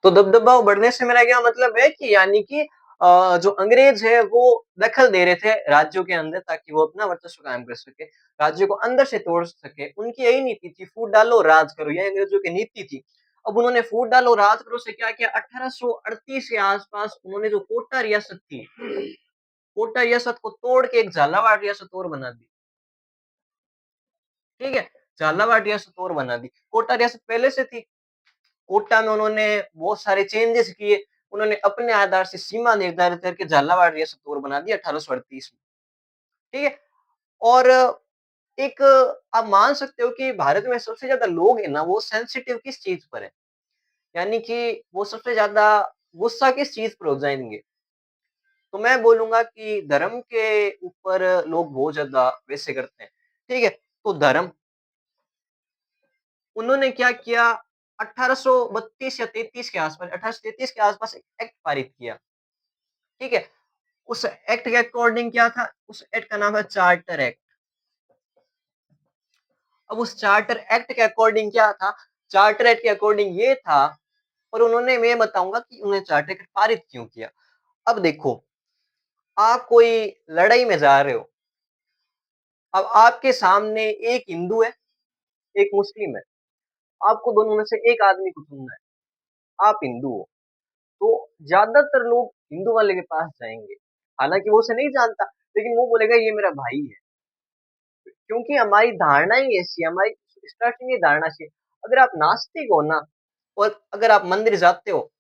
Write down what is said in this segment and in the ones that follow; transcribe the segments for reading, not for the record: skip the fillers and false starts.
तो दबदबा बढ़ने से मेरा क्या मतलब है कि यानी कि जो अंग्रेज है वो दखल दे रहे थे राज्यों के अंदर ताकि वो अपना वर्चस्व कायम कर सके, राज्यों को अंदर से तोड़ सके। उनकी यही नीति थी, फूट डालो राज करो, ये अंग्रेजों की नीति थी। अब उन्होंने फूट डालो राज करो से क्या किया, 1838 के आस-पास उन्होंने जो कोटा रियासत थी, कोटा रियासत को तोड़ के एक झालावाड़ रियासत और बना दी, ठीक है? झालावाड़ रियासत और बना दी। कोटा रियासत पहले से थी। कोटा में उन्होंने बहुत सारे चेंजेस किए। उन्होंने अपने आधार से सीमा निर्धारित करके झालावाड़ रियासत और बना दी 1838 में, ठीक है? और एक आप मान सकते हो कि भारत में सबसे ज़्यादा लोग हैं ना, वो सेंसिटिव किस चीज़ पर है? यानी कि वो सबसे ज़्यादा गुस्सा किस चीज़ पर हो जाएँगे? तो मैं बोलूँगा कि धर्म के ऊपर लोग बहुत ज़्यादा वैसे करते हैं, ठीक है? तो धर्म उन्होंने क्या किया 1832 या 33 के आसपास 1833 के आसपास एक एक्ट पारित किया, ठीक है? उस एक्ट के अकॉर्डिंग क्या था? उस एक्ट का नाम है चार्टर एक्ट। अब उस चार्टर एक्ट के अकॉर्डिंग क्या था? चार्टर एक्ट के अकॉर्डिंग ये था और उन्होंने मैं बताऊँगा कि उन्होंने चार्टर एक्ट पारित क्यों किया? अब देखो, आप कोई लड़ाई में जा रहे हो, अब आपके सामने एक हिंदू है, एक मुस्लिम है, आपको दोनों में से एक आदमी को चुनना है, आप हिंदू हो। तो ज़्यादातर लोग हिंदू वाले के पास जाएँगे। हालाँकि वो उसे नहीं जानता, लेकिन वो बोलेगा ये मेरा भाई है। क्योंकि हमारी धारणा ही ऐसी है, हमारी स्टार्टिंग ही धारणा से अगर आप नास्तिक हो ना और अगर आप मंदिर जाते हो,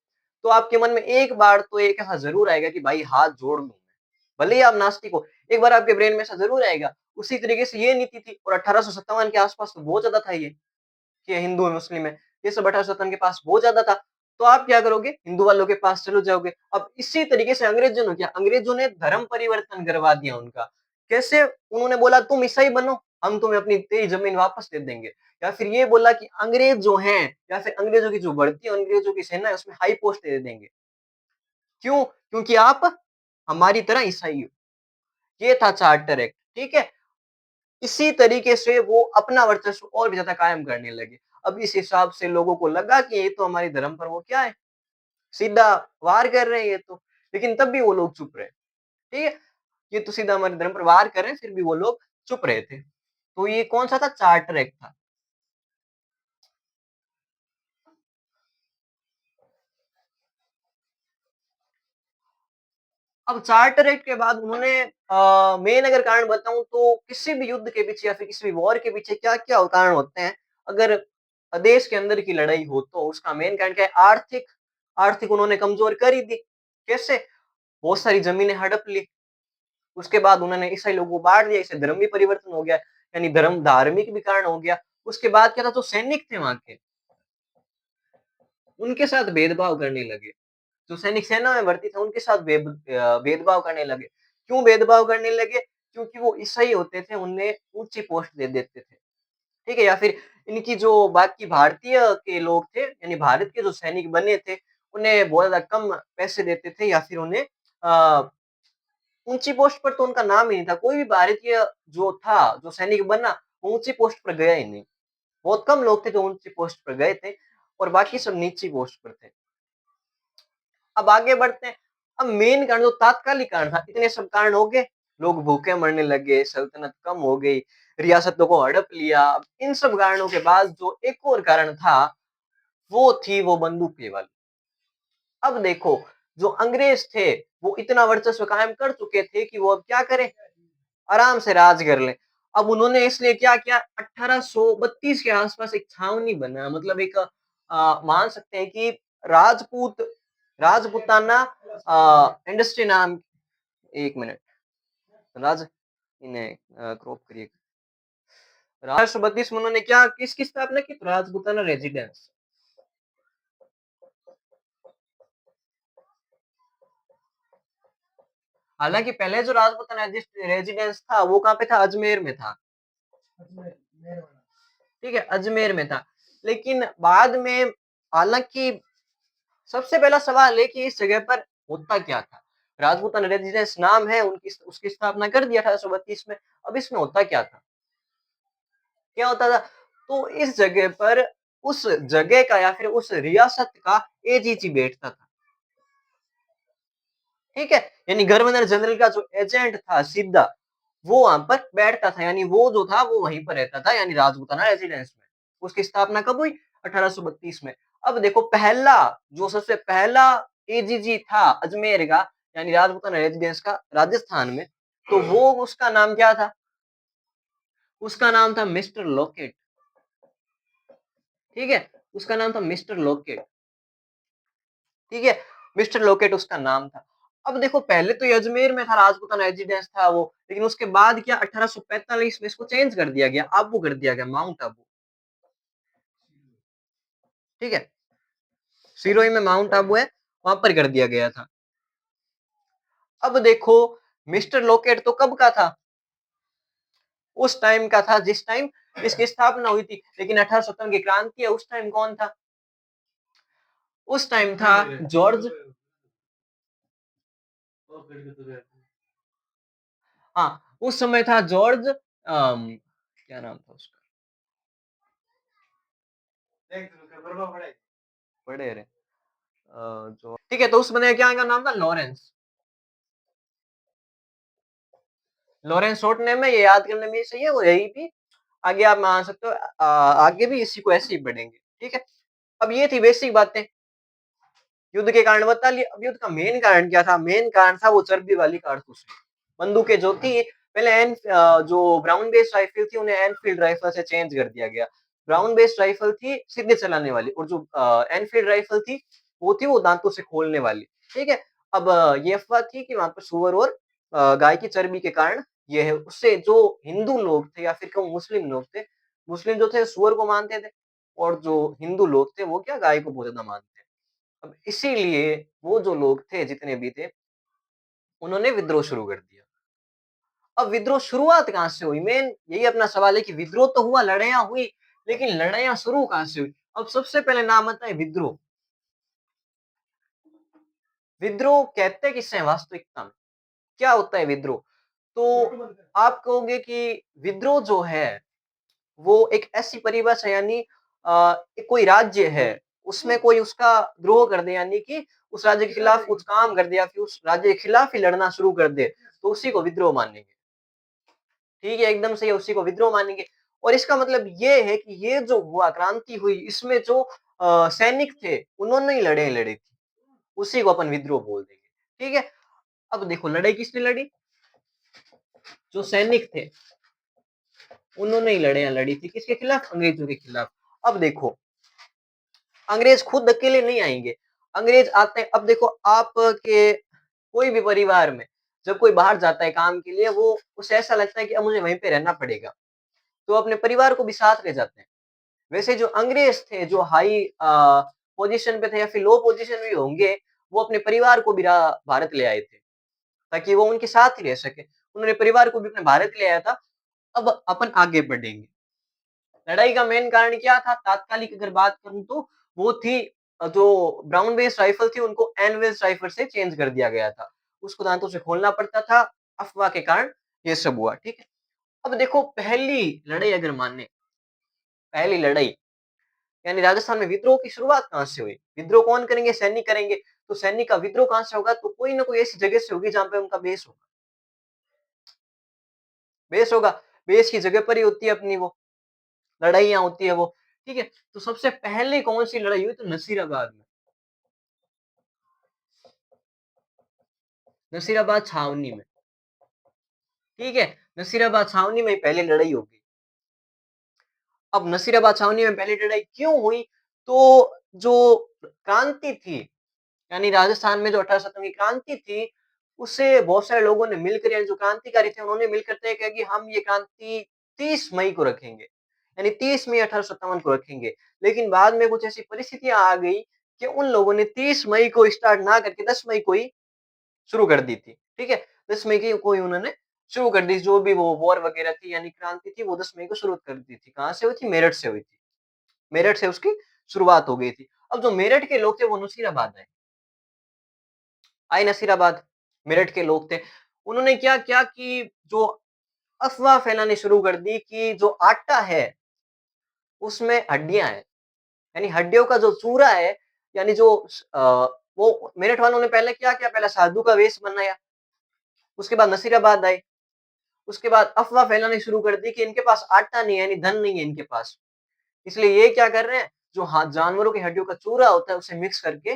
तो आपके मन में एक बार तो एक ऐसा ज़रूर आएगा कि भाई हाथ जोड़ लूँ मैं। भले ही आप नास्तिक हो, एक बार आपके ब्रेन में ऐसा ज़रूर आएगा। उसी तरीके से ये नीति थी और 1857 के आस-पास तो बहुत ज़्यादा था ये। कि हिंदू है, मुस्लिम है, ये सब बटा सत्तन के पास बहुत ज़्यादा था। तो आप क्या करोगे? हिंदू वालों के पास चले जाओगे। अब इसी तरीके से अंग्रेज़ों ने किया, अंग्रेज़ों ने धर्म परिवर्तन करवा दिया उनका। कैसे? उन्होंने बोला तुम ईसाई बनो, हम तुम्हें अपनी तेरी ज़मीन वापस दे देंगे। या फिर ये बोला कि अंग्रेज़ जो हैं या फिर अंग्रेज़ों की जो बढ़ती है, अंग्रेज़ों की सेना है उसमें हाई पोस्ट दे देंगे। क्यों? क्योंकि आप हमारी तरह ईसाई हो। ये था चार्टर एक्ट, ठीक है? इसी तरीके से वो अपना वर्चस्व और भी ज़्यादा कायम करने लगे। अब इस हिसाब से लोगों को लगा कि ये तो हमारी धर्म पर वो क्या है, सीधा वार कर रहे हैं ये तो। लेकिन तब भी वो लोग चुप रहे, ठीक है? ये तो सीधा हमारे धर्म पर वार कर रहे हैं, फिर भी वो लोग चुप रहे थे। तो ये कौन-सा था? चार्टर एक्ट था। अब चार्टर एक्ट के बाद उन्होंने मेन अगर कारण बताऊँ तो किसी भी युद्ध के पीछे या फिर किसी भी वॉर के पीछे क्या-क्या कारण होते हैं? अगर देश के अंदर की लड़ाई हो तो उसका मेन कारण क्या है? आर्थिक। आर्थिक उन्होंने कमज़ोर कर ही दी। कैसे? बहुत सारी ज़मीनें हड़प ली। उसके बाद उन्होंने ईसाई लोगों को बाँट दिया, इससे धर्म भी परिवर्तन हो गया, यानी धर्म धार्मिक भी कारण हो गया। उसके बाद क्या था, जो सैनिक थे वहाँ के, उनके साथ भेदभाव करने लगे। जो सैनिक सेना में भर्ती थे उनके साथ भेदभाव करने लगे। क्यों भेदभाव करने लगे? क्योंकि वो ईसाई होते थे, उन्हें ऊँची पोस्ट दे देते थे। ठीक है? या फिर इनकी जो बाकी भारतीय के लोग थे, यानी भारत के जो सैनिक बने थे, उन्हें बहुत ज़्यादा कम पैसे देते थे या फिर उन्हें अ, ऊँची पोस्ट पर तो उनका नाम ही नहीं था। कोई भी भारतीय जो था, जो सैनिक बना, वो ऊँची पोस्ट पर गया ही नहीं। बहुत कम लोग थे जो ऊँची पोस्ट पर गए थे और बाकी सब नीची पोस्ट पर थे। अब आगे बढ़ते हैं। अब मेन कारण जो तात्कालिक कारण था, इतने सब कारण हो गए, लोग भूखे मरने लगे, सल्तनत कम हो गई, रियासतों को हड़प लिया। अब इन सब कारणों के बाद जो एक और कारण था, वो थी वो बंदूकें वाली। अब देखो, जो अंग्रेज थे, वो इतना वर्चस्व कायम कर चुके थे कि वो अब क्या करें, आराम से राज कर लें। अब उन्होंने इसलिए क्या किया, 1832 के आसपास एक छावनी बना, मतलब एक मान सकते हैं कि राजपूत राजपूताना इंडस्ट्री नाम, 1 मिनट, राज इन्हें क्रॉप करिए। 1832 में उन्होंने क्या किसकी स्थापना की? तो राजपूताना रेजिडेंस। हालाँकि पहले जो राजपूताना रेजिडेंस था, वो कहाँ पे था? अजमेर में था। ठीक है, अजमेर में था। लेकिन बाद में, हालाँकि सबसे पहला सवाल है कि इस जगह पर होता क्या था? राजपूताना रेजिडेंस नाम है, उनकी उसकी स्थापना कर दी 1832 में। अब इसमें होता क्या था? क्या होता था? तो इस जगह पर उस जगह का या फिर उस रियासत का एजीजी बैठता था। ठीक है? यानी गवर्नर जनरल का जो एजेंट था सीधा, वो वहाँ पर बैठता था, यानी वो जो था वो वहीं पर रहता था, यानी राजपूताना रेजिडेंस में। उसकी स्थापना कब हुई? 1832 में। अब देखो पहला जो सबसे पहला एजीजी था अजमेर का, यानी राजपूताना रेजिडेंस का राजस्थान में, तो वो उसका नाम क्या था? उसका नाम था मिस्टर लॉकेट। ठीक है? उसका नाम था मिस्टर लॉकेट। ठीक है? मिस्टर लॉकेट उसका नाम था। अब देखो पहले तो ये अजमेर में था, राजपूताना रेजिडेंस था वो, लेकिन उसके बाद क्या 1845 में इसको चेंज कर दिया गया, आबू कर दिया गया, माउंट आबू। ठीक है? सिरोही में माउंट आबू है, वहां पर कर दिया गया था। अब देखो मिस्टर लॉकेट तो कब का था? उस टाइम का था जिस टाइम इसकी स्थापना हुई थी, लेकिन 1857 की क्रांति है, उस टाइम कौन था? उस टाइम था जॉर्ज, हाँ उस समय था जॉर्ज क्या नाम था उसका? बड़े रे जो ठीक है, तो उस बंदे का क्या का नाम था? लॉरेंस। लॉरेंस शॉर्ट नेम है, ये याद करने में सही है, वो यही भी आगे आप मान सकते हो, आगे भी इसी को ऐसे ही पढ़ेंगे। ठीक है? अब ये थी बेसिक बातें, युद्ध के कारण बता लिए। अब युद्ध का मेन कारण क्या था? मेन कारण था वो चर्बी वाली कारतूस। बंदूकें जो थी पहले जो ब्राउन बेस्ड राइफल थी उन्हें एनफील्ड राइफल से चेंज कर दिया गया। ब्राउन बेस्ड राइफल थी सीधे चलाने वाली, और जो एनफील्ड राइफल थी वो थी वो दांतों से खोलने वाली। ठीक है? अब ये अफवाह थी कि वहां पर सुअर और गाय की चर्बी के कारण ये है। उससे जो हिंदू लोग थे या फिर कहूँ मुस्लिम लोग थे, मुस्लिम जो थे सुअर को मानते थे, और जो हिंदू लोग थे वो क्या गाय को बहुत ज्यादा मानते थे। अब इसीलिए वो जो लोग थे जितने भी थे उन्होंने विद्रोह शुरू कर दिया। अब विद्रोह शुरुआत कहाँ से हुई? मेन यही अपना सवाल है कि विद्रोह तो हुआ, लड़ाइयाँ हुई, लेकिन लड़ाइयाँ शुरू कहाँ से हुई? अब सबसे पहले नाम आता है विद्रोह। विद्रोह कहते किससे हैं वास्तविकता में? क्या होता है विद्रोह? तो आप कहोगे कि विद्रोह जो है वो एक ऐसी परिभाषा, यानी कोई राज्य है उसमें कोई उसका द्रोह कर दे, यानी कि उस राज्य के खिलाफ कुछ काम कर दे या फिर उस राज्य के खिलाफ ही लड़ना शुरू कर दे, तो उसी को विद्रोह मानेंगे। ठीक है, एकदम सही है, उसी को विद्रोह मानेंगे। और इसका मतलब ये है कि ये जो हुआ, क्रांति हुई, इसमें जो सैनिक थे उन्होंने ही लड़े लड़ी थी, उसी को अपन विद्रोह बोल देंगे। ठीक है? अब देखो लड़ाई किसने लड़ी? जो सैनिक थे उन्होंने ही लड़ाइयां लड़ी थी, किसके खिलाफ? अंग्रेजों के खिलाफ। अब देखो अंग्रेज खुद अकेले नहीं आएंगे, अंग्रेज आते हैं। अब देखो आपके कोई भी परिवार में जब कोई बाहर जाता है काम के लिए, वो उसे ऐसा लगता है कि अब मुझे वहीं पे रहना पड़ेगा, तो अपने परिवार को भी साथ ले जाते हैं। वैसे जो अंग्रेज थे, जो हाई पोजीशन पे थे या फिर लो पोजीशन में होंगे, वो अपने परिवार को भी भारत ले आए थे, ताकि वो उनके साथ ही रह सके। उन्होंने परिवार को भी अपने भारत ले आया था। अब अपन आगे बढ़ेंगे। लड़ाई का मेन कारण क्या था? तात्कालिक अगर बात करूं तो वो थी जो ब्राउन बेस राइफल थी उनको एनवेल्स राइफल से चेंज कर दिया गया था। उसको दांतों से खोलना पड़ता था, अफवाह के कारण ये सब हुआ। ठीक है? अब देखो पहली लड़ाई अगर माने, पहली लड़ाई यानी राजस्थान में विद्रोह की शुरुआत कहाँ से हुई? विद्रोह कौन करेंगे? सैनिक करेंगे। तो सैनिक का विद्रोह कहाँ से होगा? तो कोई ना कोई ऐसी जगह से होगी जहाँ पे उनका बेस होगा। बेस होगा, बेस की जगह पर ही होती है अपनी वो लड़ाइयाँ होती है वो। ठीक है? तो सबसे पहले कौन सी लड़ाई हुई? तो नसीराबाद में, नसीराबाद छावनी में। ठीक है? नसीराबाद छावनी में पहली लड़ाई होगी। अब नसीराबाद छावनी में पहली लड़ाई क्यों हुई? तो जो क्रांति थी, यानी राजस्थान में जो 1857 की क्रांति थी, उससे बहुत सारे लोगों ने मिलकर, यानी जो क्रांतिकारी थे उन्होंने मिलकर तय किया कि हम ये क्रांति 30 मई को रखेंगे, यानी 30 मई 1857 को रखेंगे। लेकिन बाद में कुछ ऐसी परिस्थितियां आ गई कि उन लोगों ने 30 मई को स्टार्ट ना करके 10 मई को ही शुरू कर दी थी। ठीक है? 10 मई की को ही उन्होंने शुरू कर दी, जो भी वो वॉर वगैरह थी, यानी क्रांति थी, वो 10 मई को शुरू कर दी थी। कहाँ से हुई थी? मेरठ से हुई थी। मेरठ से उसकी शुरुआत हो गई थी। अब जो मेरठ के लोग थे वो नसीराबाद आए। आए नसीराबाद, मेरठ के लोग थे। उन्होंने क्या किया कि जो अफ़वाह फैलानी शुरू कर दी कि जो आटा है, उसमें हड्डियाँ हैं। यानी हड्डियों का जो चूरा है, यानी जो वो मेरठ वालों ने पहले क्या किया, पहले साधु का वेश बनाया, उसके बाद नसीराबाद आए, उसके बाद अफ़वाह फैलानी शुरू कर दी कि इनके पास आटा नहीं है, यानी धन नहीं है इनके पास। इसलिए ये क्या कर रहे हैं, जो जानवरों की हड्डियों का चूरा होता है, उसे मिक्स करके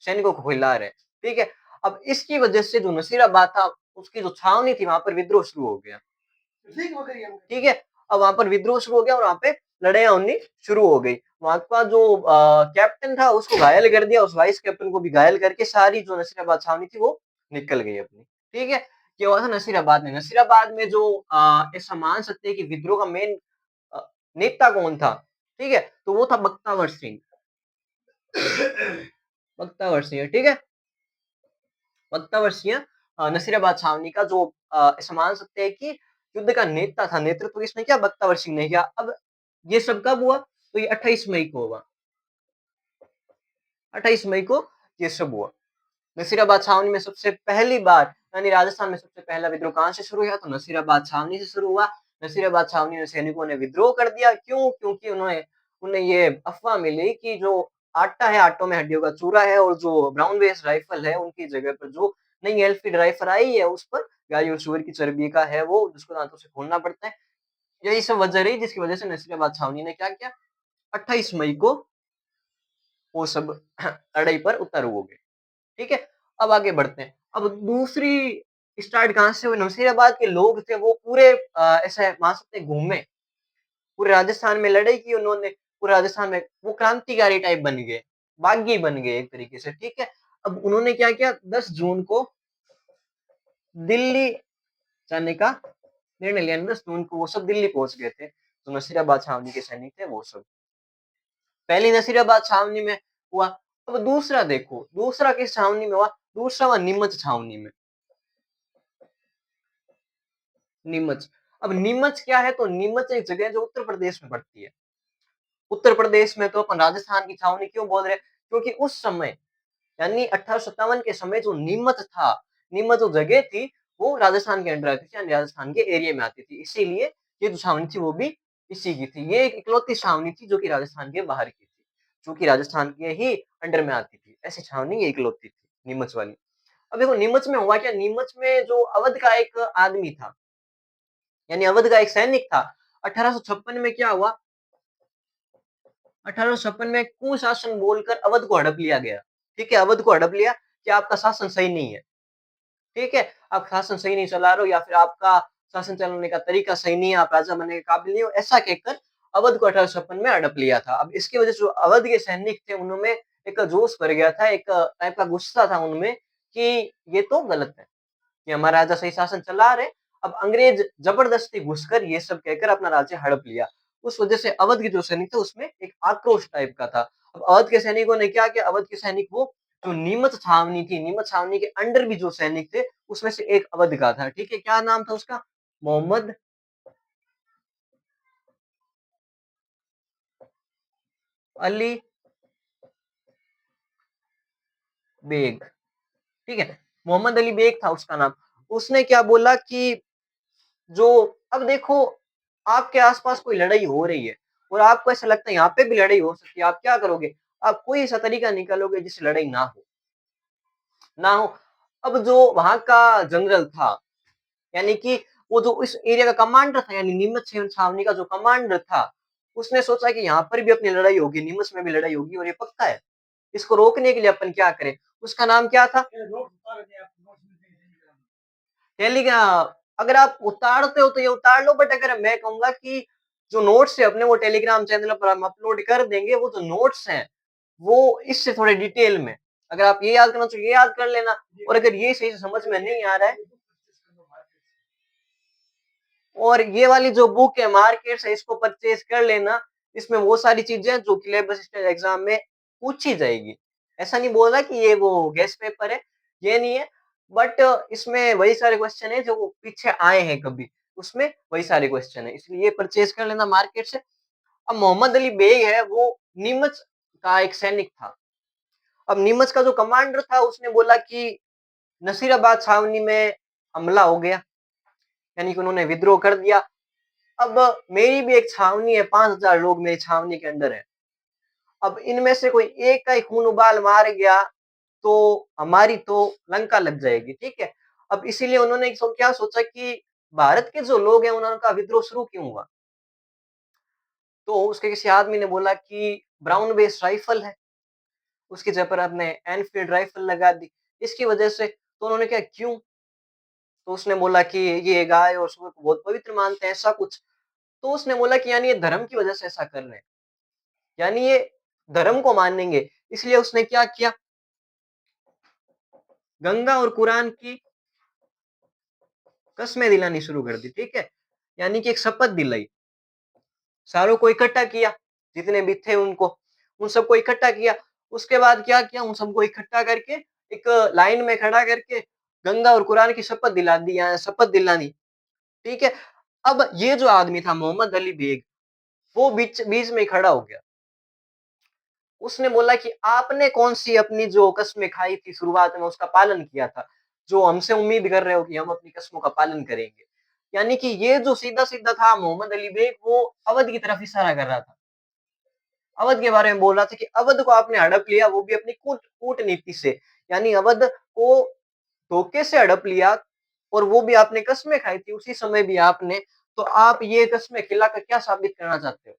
सैनिकों को खिला रहे हैं, ठीक है? अब इसकी वजह से जो नसीराबाद था, उसकी जो छावनी थी, वहाँ पर विद्रोह शुरू हो गया। ठीक है? अब वहाँ पर विद्रोह शुरू हो गया और वहाँ पे लड़ाइयाँ होनी शुरू हो गई। वहाँ का जो कैप्टन था, उसको घायल कर दिया, उस वाइस कैप्टन को भी घायल करके सारी जो नसीराबाद छावनी थी, वो निकल गई अपनी। ठीक है? ये हुआ था नसीराबाद में। नसीराबाद में जो ऐसा मान सकते हैं कि विद्रोह का मेन अ, नेता कौन था? ठीक है? तो वो था बख्तावर सिंह। बख्तावर सिंह, ठीक है? बख्तावर सिंह नसीराबाद छावनी का जो ऐसा मान सकते हैं कि युद्ध का नेता था, नेतृत्व किसने किया? बख्तावर सिंह ने किया। अब ये सब कब हुआ? तो ये 28 मई को हुआ। 28 मई को ये सब हुआ। नसीराबाद छावनी में सबसे पहली बार, यानी राजस्थान में सबसे पहला विद्रोह कहाँ से शुरू हुआ? तो नसीराबाद छावनी से शुरू हुआ। नसीराबाद छावनी में सैनिकों ने विद्रोह कर दिया। क्यों? क्योंकि उन्हें ये अफ़वाह मिली कि जो आटा है, आटों में हड्डियों का चूरा है और जो ब्राउन बेस राइफल है, उनकी जगह पर जो नई एलफील्ड राइफल आई है, उस पर गाय और सूअर की चर्बी का है वो, जिसको दाँतों से खोलना पड़ता है। यही सब वजह रही जिसकी वजह से नसीराबाद छावनी ने क्या किया? 28 मई को वो सब लड़ाई पर उतर हो गए। ठीक है? अब आगे बढ़ते हैं। अब दूसरी स्टार्ट कहाँ से हुई? नसीराबाद के लोग थे, वो पूरे ऐसे मान सकते हैं घूमे। पूरे राजस्थान में लड़ाई की उन्होंने, पूरे राजस्थान में वो क्रांतिकारी टाइप बन गए, बागी बन गए एक तरीके से, ठीक है? अब उन्होंने क्या किया, 10 जून को दिल्ली जाने का निर्णय लिया। 10 जून को वो सब दिल्ली पहुँच गए थे, जो नसीराबाद छावनी के सैनिक थे वो सब। पहली नसीराबाद छावनी में हुआ। अब दूसरा देखो, दूसरा किस छावनी में हुआ? दूसरा हुआ नीमच छावनी में। नीमच। अब नीमच क्या है? तो नीमच एक जगह है जो उत्तर प्रदेश में पड़ती है। उत्तर प्रदेश में तो अपन राजस्थान की छावनी क्यों बोल रहे हैं? क्योंकि उस समय, यानी 1857 के समय जो नीमच था, नीमच जो जगह थी, वो राजस्थान के अंडर आती थी, यानी राजस्थान के एरिया में आती थी। इसीलिए ये जो छावनी थी वो भी इसी की थी। ये एक इकलौती छावनी थी जो कि राजस्थान के बाहर की थी, जो कि राजस्थान के ही अंडर में आती थी। ऐसी छावनी ये इकलौती थी, नीमच वाली। अब देखो नीमच में हुआ क्या? नीमच में जो अवध का एक आदमी था, यानी अवध का एक सैनिक था। 1856 में क्या हुआ? 1856 में कुशासन बोलकर अवध को हड़प लिया गया। ठीक है? अवध को हड़प लिया कि आपका शासन सही नहीं है। ठीक है? आप शासन सही नहीं चला रहे हो या फिर आपका शासन चलाने का तरीका सही नहीं है, आप राजा बनने के काबिल नहीं हो, ऐसा कहकर अवध को 1856 में हड़प लिया था। अब इसकी वजह से जो अवध के सैनिक थे, उनमें एक जोश भर गया था, एक टाइप का गुस्सा था उनमें कि ये तो गलत है। कि हमारा राजा सही शासन चला रहे, अब अंग्रेज जबरदस्ती घुसकर ये सब कहकर अपना राज्य हड़प लिया। उस वजह से अवध के जो सैनिक थे उसमें एक आक्रोश टाइप का था। अब अवध के सैनिकों ने क्या किया? अवध के सैनिक वो जो नीमच छावनी थी, नीमच छावनी के अंडर भी जो सैनिक थे, उसमें से एक अवध का था। ठीक है? क्या नाम था उसका? मोहम्मद अली बेग। ठीक है? मोहम्मद अली बेग था उसका नाम। उसने क्या बोला कि जो अब देखो, आपके आस-पास कोई लड़ाई हो रही है और आपको ऐसा लगता है यहाँ पे भी लड़ाई हो सकती है, आप क्या करोगे? आप कोई ऐसा तरीका निकालोगे जिससे लड़ाई ना हो। अब जो वहाँ का जनरल था, यानी कि वो जो इस एरिया का कमांडर था, यानी नीमच छावनी का जो कमांडर था, उसने सोचा कि यहाँ पर भी अपनी लड़ाई होगी, नीमच में भी लड़ाई होगी और ये पक्का है। इसको रोकने के लिए अपन क्या करें? उसका नाम क्या था? टेलीग्रा अगर आप उतारते हो तो ये उतार लो, बट अगर मैं कहूँगा कि जो नोट्स है अपने वो टेलीग्राम चैनल पर हम अपलोड कर देंगे, वो जो नोट्स हैं, वो इससे थोड़े डिटेल में, अगर आप ये याद करना तो ये याद कर लेना, और अगर ये सही से समझ में नहीं आ रहा है, और ये वाली जो बुक है मार्केट से, इसको परचेज कर लेना। इसमें वो सारी चीजें हैं जो कि सिलेबस स्टाइल एग्जाम में पूछी जाएगी। ऐसा नहीं बोल रहा कि ये वो गेस्ट पेपर है, ये नहीं है, बट इसमें वही सारे क्वेश्चन है जो वो पीछे आए हैं कभी, उसमें वही सारे क्वेश्चन है, इसलिए ये परचेज कर लेना मार्केट से। अब मोहम्मद अली बेग है, वो नीमच का एक सैनिक था। अब नीमच का जो कमांडर था उसने बोला कि नसीराबाद छावनी में हमला हो गया, यानी कि उन्होंने विद्रोह कर दिया। अब मेरी भी एक छावनी है, 5,000 लोग मेरी छावनी के अंदर है। अब इनमें से कोई एक का ही खून उबाल मार गया, तो हमारी तो लंका लग जाएगी, ठीक है? अब इसीलिए उन्होंने क्या सोचा कि भारत के जो लोग हैं, उनका विद्रोह शुरू क्यों हुआ? तो उसके किसी आदमी ने बोला कि ब्राउन बेस राइफल है, उसकी जगह पर आपने एनफील्ड राइफल लगा दी, इसकी वजह से। तो उन्होंने कहा क्यों? तो उसने बोला कि ये गाय और सूअर को बहुत पवित्र मानते हैं, ऐसा कुछ। तो उसने बोला कि यानी ये धर्म की वजह से ऐसा कर रहे हैं, यानी ये धर्म को मानेंगे। इसलिए उसने क्या किया, गंगा और कुरान की कस्में दिलानी शुरू कर दी, ठीक है? यानी कि एक शपथ दिलाई। सारों को इकट्ठा किया, जितने भी थे उनको, उन सबको इकट्ठा किया। उसके बाद क्या किया, उन सबको इकट्ठा करके एक लाइन में खड़ा करके गंगा और कुरान की शपथ दिला दी, शपथ दिलानी, ठीक है? अब ये जो आदमी था मोहम्मद अली बेग, वो बीच बीच में खड़ा हो गया। उसने बोला कि आपने कौन-सी अपनी जो कस्में खाई थी शुरुआत में, उसका पालन किया था, जो हमसे उम्मीद कर रहे हो कि हम अपनी कस्मों का पालन करेंगे। यानी कि ये जो सीधा-सीधा था मोहम्मद अली बेग, वो अवध की तरफ इशारा कर रहा था। अवध के बारे में बोल रहा था कि अवध को आपने हड़प लिया, वो भी अपनी कूटनीति से। यानी अवध को धोखे से हड़प लिया, और वो भी आपने कस्में खाई थी उसी समय भी आपने। तो आप ये कस्में खिलाकर क्या साबित करना चाहते हो?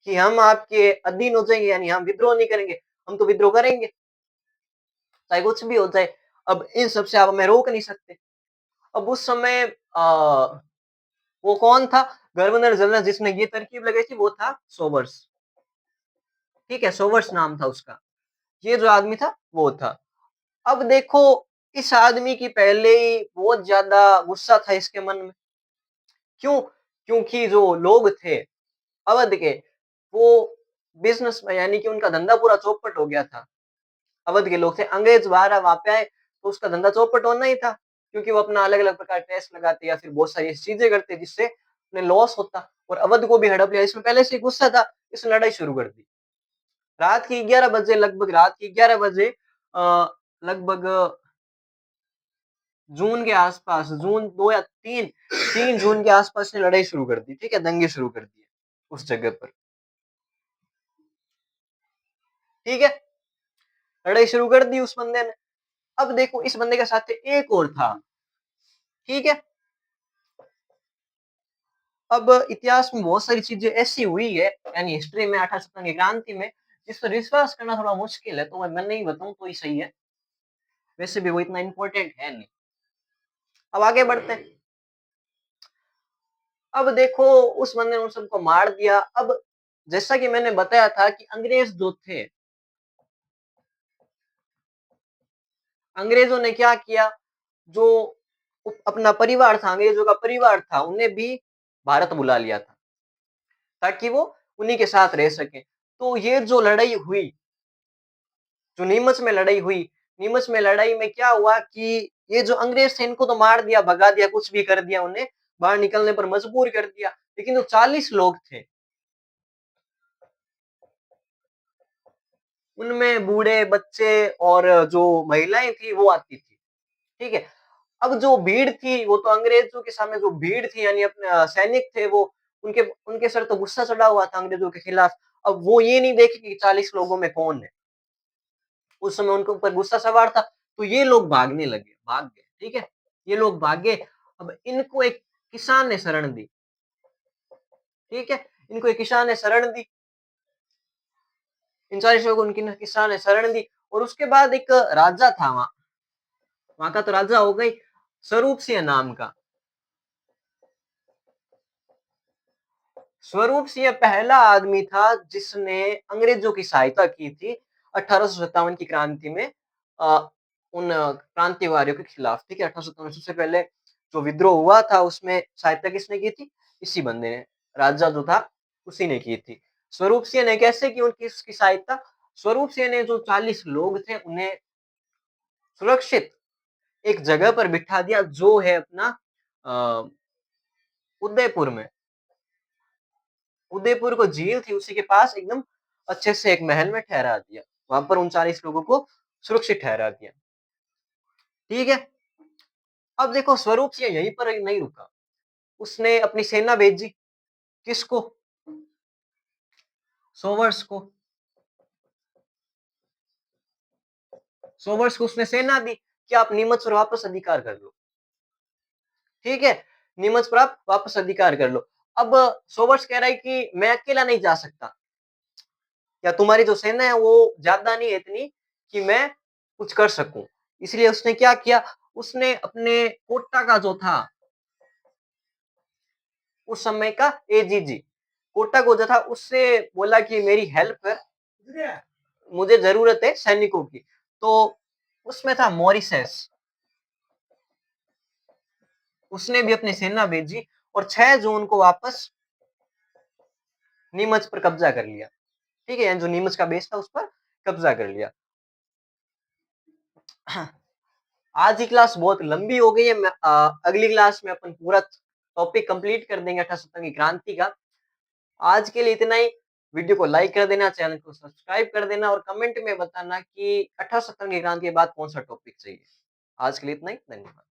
कि हम आपके अधीन हो जाएँगे, यानी हम विद्रोह नहीं करेंगे, हम तो विद्रोह करेंगे, चाहे कुछ भी हो जाए। अब इन सब से आप हमें रोक नहीं सकते। अब उस समय वो कौन था? गवर्नर जनरल जिसने ये तरकीब लगाई थी, वो था सोबर्स। ठीक है? सोबर्स नाम था उसका। ये जो आदमी था, वो था। अब देखो, इस आदमी की पहले ही बहुत ज़्यादा गुस्सा था इसके मन में। क्यों? क्योंकि जो लोग थे अवध के, वो बिज़नेस में, यानी कि उनका धंधा पूरा चौपट हो गया था। अवध के लोग थे, अंग्रेज बाहर वहाँ पे आए, तो उसका धंधा चौपट होना ही था, क्योंकि वो अपना अलग-अलग प्रकार टैक्स लगाते या फिर बहुत सारी ऐसी चीज़ें करते जिससे उन्हें लॉस होता, और अवध को भी हड़प लिया। इसमें पहले से ही गुस्सा था, इसने लड़ाई शुरू कर दी। रात के 11 बजे, लगभग रात के 11 बजे, लगभग जून के आसपास, जून 2 या 3 जून के आसपास ने लड़ाई शुरू कर दी, ठीक है? दंगे शुरू कर दिए उस जगह पर, ठीक है? लड़ाई शुरू कर दी उस बंदे ने। अब देखो, इस बंदे के साथ एक और था, ठीक है? अब इतिहास में बहुत सारी चीजें ऐसी हुई है, यानी हिस्ट्री में 1857 की क्रांति में, जिस पर विश्वास करना थोड़ा मुश्किल है, तो मैं नहीं बताऊं तो ही सही है। वैसे भी वो इतना इम्पोर्टेंट है नहीं। अब आगे बढ़ते हैं। अब देखो, उस बंदे ने उन सबको मार दिया। अब जैसा कि मैंने बताया था कि अंग्रेज जो थे, अंग्रेजों ने क्या किया, जो अपना परिवार था, अंग्रेजों का परिवार था, उन्हें भी भारत बुला लिया था, ताकि वो उन्हीं के साथ रह सके। तो ये जो लड़ाई हुई, जो नीमच में लड़ाई हुई, नीमच में लड़ाई में क्या हुआ कि ये जो अंग्रेज थे, इनको तो मार दिया, भगा दिया, कुछ भी कर दिया, उन्हें बाहर निकलने पर मजबूर कर दिया। लेकिन जो 40 लोग थे, उनमें बूढ़े, बच्चे और जो महिलाएं थी, वो आती थी, ठीक है? अब जो भीड़ थी, वो तो अंग्रेजों के सामने जो भीड़ थी, यानी अपने सैनिक थे, वो उनके उनके सर तो गुस्सा चढ़ा हुआ था अंग्रेजों के खिलाफ। अब वो ये नहीं देखे कि 40 लोगों में कौन है। उस समय उनके ऊपर गुस्सा सवार था, तो ये लोग भागने लगे, भाग गए, ठीक है? ये लोग भागे। अब इनको एक किसान ने शरण दी, ठीक है? इनको एक किसान ने शरण दी, इन 40 लोगों को उनकी किसान ने शरण दी, और उसके बाद एक राजा था वहाँ, वहाँ का तो राजा हो गई, स्वरूप सिंह नाम का। स्वरूप सिंह पहला आदमी था जिसने अंग्रेजों की सहायता की थी 1857 की क्रांति में, उन क्रांतिकारियों के खिलाफ, ठीक है? 1857 सबसे पहले जो विद्रोह हुआ था, उसमें सहायता किसने की थी? इसी बंदे ने, राजा जो था उसी ने की थी। स्वरूप सिंह ने कैसे की उनकी उसकी सहायता? स्वरूप सिंह ने जो 40 लोग थे, उन्हें सुरक्षित एक जगह पर बिठा दिया, जो है अपना अ, उदयपुर में। उदयपुर को झील थी, उसी के पास एकदम अच्छे से एक महल में ठहरा दिया। वहां पर उन 40 लोगों को सुरक्षित ठहरा दिया, ठीक है? अब देखो, स्वरूप सिंह यहीं पर नहीं रुका, उसने अपनी सेना भेजी, किसको? सोवर्स को। 100 वर्ष को उसने सेना दी कि आप नीमच पर वापस अधिकार कर लो। ठीक है? नीमच पर आप वापस अधिकार कर लो। अब सोबर्स कह रहा है कि मैं अकेला नहीं जा सकता, या तुम्हारी जो सेना है वो ज़्यादा नहीं है इतनी कि मैं कुछ कर सकूँ। इसलिए उसने क्या किया, उसने अपने कोट्टा का जो था, उस समय का एजीजी, कोट्टा को जो था उससे बोला कि मेरी हेल्प कर, मुझे ज़रूरत है सैनिकों की। तो उसमें था मॉरिशस, उसने भी अपनी सेना भेजी और 6 जून को वापस नीमच पर कब्जा कर लिया। ठीक है? यानी जो नीमच का बेस था उस पर कब्जा कर लिया। आज की क्लास बहुत लंबी हो गई है। अगली क्लास में अपन पूरा टॉपिक कंप्लीट कर देंगे 18 सितंबर की क्रांति का। आज के लिए इतना ही। वीडियो को लाइक कर देना, चैनल को सब्सक्राइब कर देना और कमेंट में बताना कि 18 सितंबर की क्रांति के बाद कौन सा टॉपिक चाहिए। आज के लिए इतना ही। धन्यवाद।